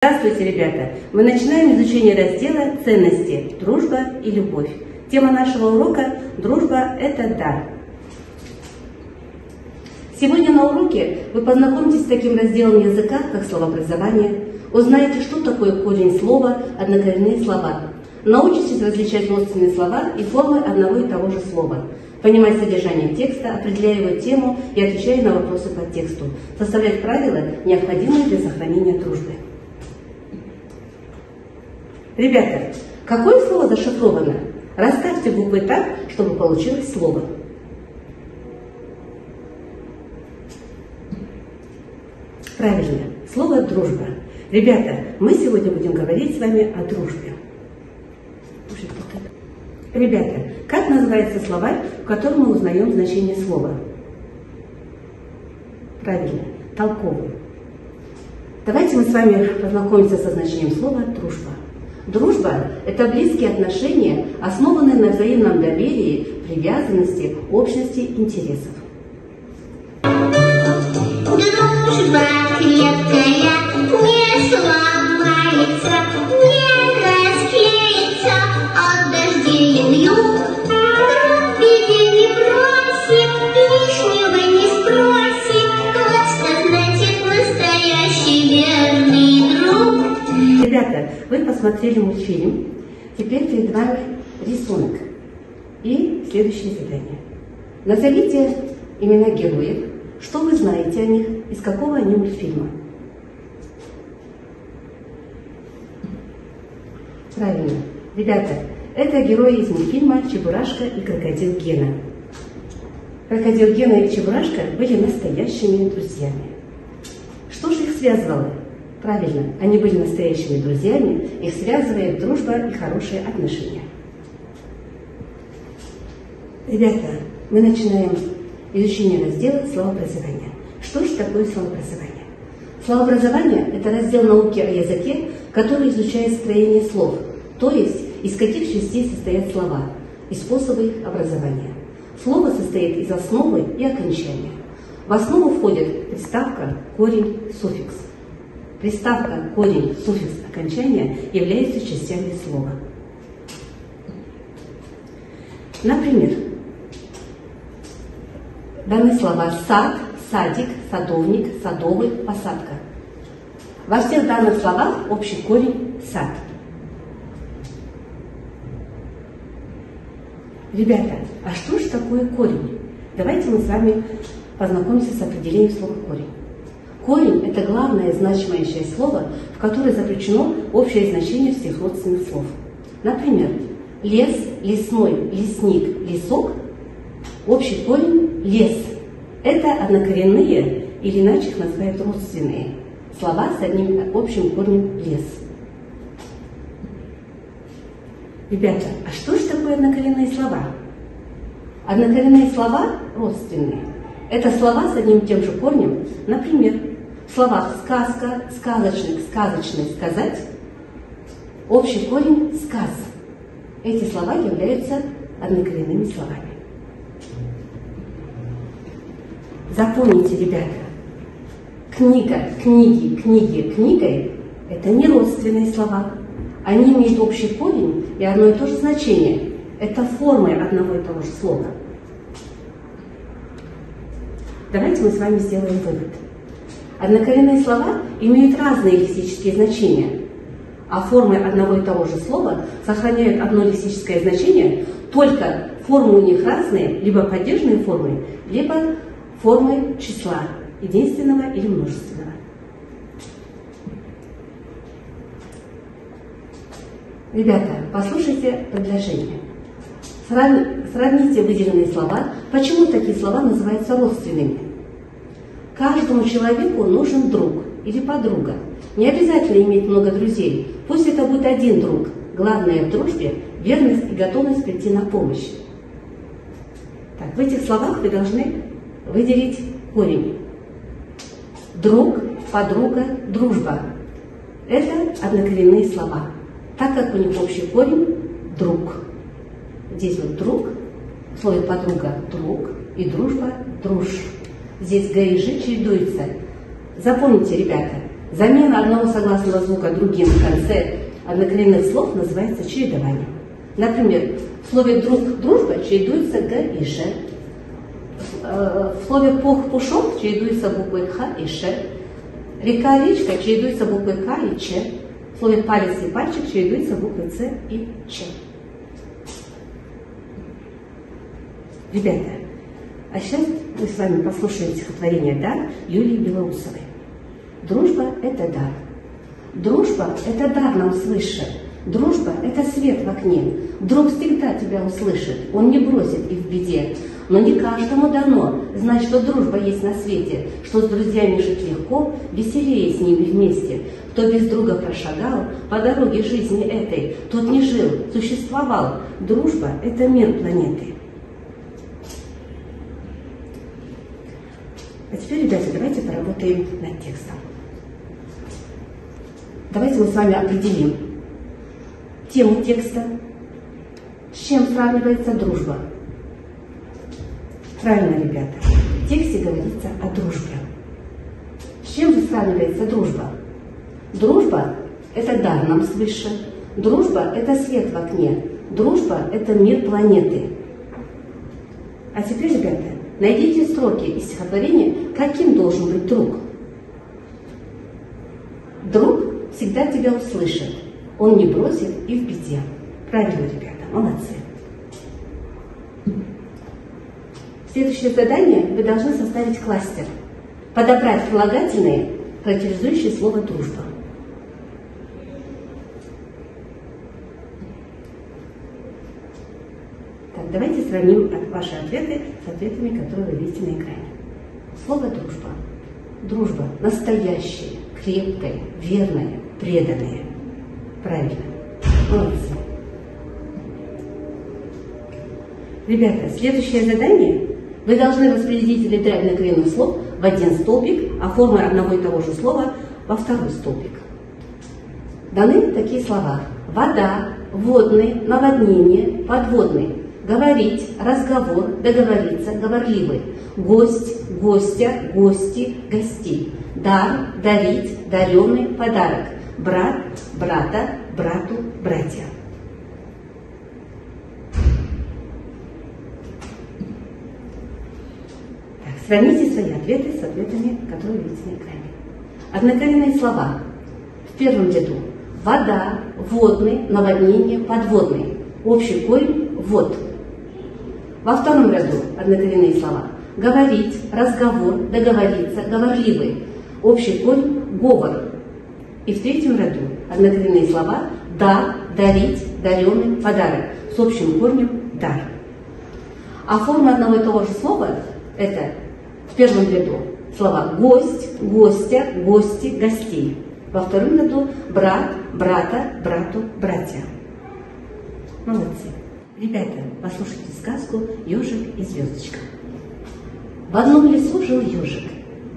Здравствуйте, ребята! Мы начинаем изучение раздела «Ценности. Дружба и любовь». Тема нашего урока «Дружба – это дар». Сегодня на уроке вы познакомитесь с таким разделом языка, как словообразование, узнаете, что такое корень слова, однокоренные слова, научитесь различать родственные слова и формы одного и того же слова, понимать содержание текста, определяя его тему и отвечая на вопросы по тексту, составлять правила, необходимые для сохранения дружбы. Ребята, какое слово зашифровано? Расставьте буквы так, чтобы получилось слово. Правильно, слово «дружба». Ребята, мы сегодня будем говорить с вами о дружбе. Ребята, как называется словарь, в котором мы узнаем значение слова? Правильно, толковый. Давайте мы с вами познакомимся со значением слова «дружба». Дружба – это близкие отношения, основанные на взаимном доверии, привязанности, общности интересов. Дружба крепкая, не сломается, не расклеится от дождей и вьюг. Друг беды не бросит, лишнего не спросит, вот что значит настоящий верный друг. Ребята, вы посмотрели мультфильм, теперь перед вами рисунок и следующее задание. Назовите имена героев, что вы знаете о них, из какого они мультфильма. Правильно. Ребята, это герои из мультфильма «Чебурашка и крокодил Гена». Крокодил Гена и Чебурашка были настоящими друзьями. Что же их связывало? Правильно, они были настоящими друзьями, их связывает дружба и хорошие отношения. Ребята, мы начинаем изучение раздела словообразования. Что же такое словообразование? Словообразование – это раздел науки о языке, который изучает строение слов, то есть из каких частей состоят слова и способы их образования. Слово состоит из основы и окончания. В основу входят приставка, корень, суффикс. Приставка, корень, суффикс, окончания являются частями слова. Например, даны слова «сад», «садик», «садовник», «садовый», «посадка». Во всех данных словах общий корень «сад». Ребята, а что же такое корень? Давайте мы с вами познакомимся с определением слова «корень». Корень – это главное значимое часть слова, в которой заключено общее значение всех родственных слов. Например, лес, лесной, лесник, лесок – общий корень – лес. Это однокоренные, или иначе их называют родственные, слова с одним общим корнем лес. Ребята, а что же такое однокоренные слова? Однокоренные слова родственные. Это слова с одним и тем же корнем. Например, в словах сказка, сказочник, сказочный, сказать общий корень сказ. Эти слова являются однокоренными словами. Запомните, ребята, книга, книги, книги, книгой – это не родственные слова. Они имеют общий корень и одно и то же значение. Это формы одного и того же слова. Давайте мы с вами сделаем вывод. Однокоренные слова имеют разные лексические значения, а формы одного и того же слова сохраняют одно лексическое значение, только формы у них разные, либо падежные формы, либо формы числа, единственного или множественного. Ребята, послушайте предложение. Сравните выделенные слова. Почему такие слова называются родственными? Каждому человеку нужен друг или подруга. Не обязательно иметь много друзей. Пусть это будет один друг. Главное в дружбе – верность и готовность прийти на помощь. Так, в этих словах вы должны выделить корень. Друг, подруга, дружба. Это однокоренные слова, так как у них общий корень – друг. Здесь вот друг, в слове подруга – друг, и дружба – друж. Здесь Г и Ж чередуются. Запомните, ребята, Замена одного согласного звука другим в конце однокоренных слов называется чередованием. Например, в слове «друг», «дружба» чередуются «г» и «ж». В слове «пух», «пушок» чередуются буквы «х» и «ш». Река, речка чередуются буквы «к» и «ч». В слове «палец» и «пальчик» чередуются буквы «ц» и «ч». Ребята, а сейчас мы с вами послушаем стихотворение «Дар» Юлии Белоусовой. Дружба – это дар. Дружба – это дар нам свыше. Дружба – это свет в окне. Друг всегда тебя услышит, он не бросит и в беде. Но не каждому дано знать, что дружба есть на свете, что с друзьями жить легко, веселее с ними вместе. Кто без друга прошагал по дороге жизни этой, тот не жил, существовал. Дружба – это мир планеты. А теперь, ребята, давайте поработаем над текстом. Давайте мы с вами определим тему текста, с чем сравнивается дружба. Правильно, ребята, в тексте говорится о дружбе. С чем же сравнивается дружба? Дружба – это дар нам свыше. Дружба – это свет в окне. Дружба – это мир планеты. А теперь, ребята, найдите строки из стихотворения, каким должен быть друг. Друг всегда тебя услышит, он не бросит и в беде. Правильно, ребята, молодцы. Следующее задание вы должны составить кластер. Подобрать прилагательные, характеризующие слово «дружба». Так, давайте сравним ваши ответы с ответами, которые вы видите на экране. Слово «дружба». Дружба настоящая, крепкая, верная, преданная. Правильно. Молодцы. Ребята, следующее задание. Вы должны распределить ряды однокоренных слов в один столбик, а формы одного и того же слова во второй столбик. Даны такие слова: вода, водный, наводнение, подводный, говорить, разговор, договориться, говорливый, гость, гостя, гости, гостей, дар, дарить, даренный, подарок, брат, брата, брату, братья. Сравните свои ответы с ответами, которые видите на экране. Однокоренные слова. В первом ряду вода, водный, наводнение, подводный. Общий корень – вод. Во втором ряду однокоренные слова. Говорить, разговор, договориться, говорливый. Общий корень – говор. И в третьем ряду однокоренные слова дар, дарить, даренный, подарок. С общим корнем – дар. А форма одного и того же слова – это в первом ряду слова гость, гостя, гости, гостей. Во втором ряду брат, брата, брату, братья. Молодцы. Ребята, послушайте сказку «Ежик и звездочка». В одном лесу жил ежик.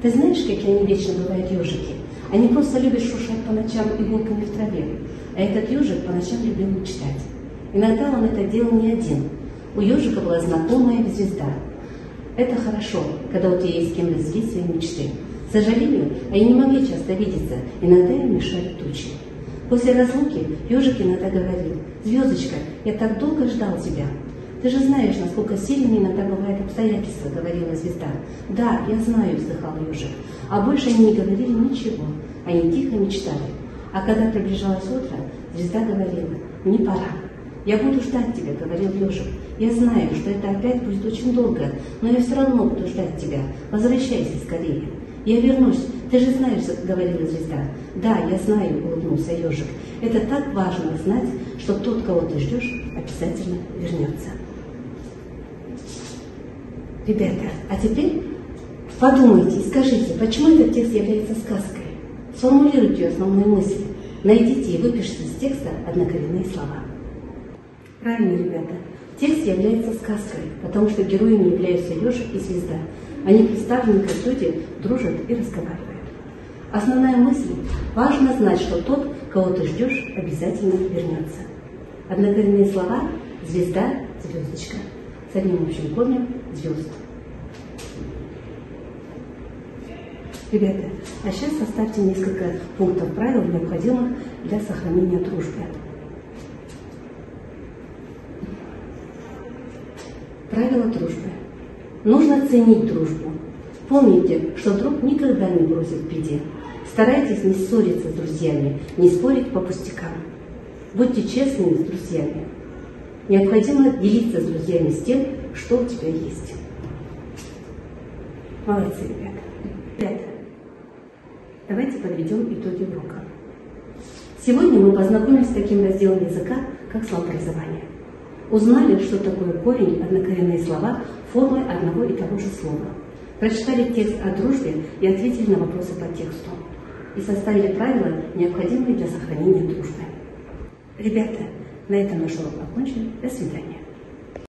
Ты знаешь, какие они вечно бывают ежики? Они просто любят шуршать по ночам иголками в траве. А этот ежик по ночам любил мечтать. Иногда он это делал не один. У ежика была знакомая звезда. Это хорошо, когда у тебя есть с кем разделить свои мечты. К сожалению, они не могли часто видеться, иногда им мешали тучи. После разлуки ежик иногда говорил: «Звездочка, я так долго ждал тебя». «Ты же знаешь, насколько сильными иногда бывают обстоятельства», — говорила звезда. «Да, я знаю», — вздыхал ежик. А больше они не говорили ничего, они тихо мечтали. А когда приближалось утро, звезда говорила: «Мне пора». «Я буду ждать тебя», — говорил ежик. «Я знаю, что это опять будет очень долго, но я все равно буду ждать тебя. Возвращайся скорее». «Я вернусь, ты же знаешь», — говорила звезда. «Да, я знаю», — улыбнулся ежик. «Это так важно знать, что тот, кого ты ждешь, обязательно вернется». Ребята, а теперь подумайте и скажите, почему этот текст является сказкой. Сформулируйте основные мысли, найдите и выпишите из текста однокоренные слова. Правильно, ребята. Текст является сказкой, потому что героями являются ежик и звезда. Они представлены, как люди дружат и разговаривают. Основная мысль – важно знать, что тот, кого ты ждешь, обязательно вернется. Однокоренные слова – звезда, звездочка. С одним общим корнем – звезд. Ребята, а сейчас составьте несколько пунктов правил, необходимых для сохранения дружбы. Правила дружбы. Нужно ценить дружбу. Помните, что друг никогда не бросит в беде. Старайтесь не ссориться с друзьями, не спорить по пустякам. Будьте честными с друзьями. Необходимо делиться с друзьями с тем, что у тебя есть. Молодцы, ребята. Ребята, давайте подведем итоги урока. Сегодня мы познакомились с таким разделом языка, как словообразование. Узнали, что такое корень, однокоренные слова, формы одного и того же слова. Прочитали текст о дружбе и ответили на вопросы по тексту. И составили правила, необходимые для сохранения дружбы. Ребята, на этом наш урок окончен. До свидания.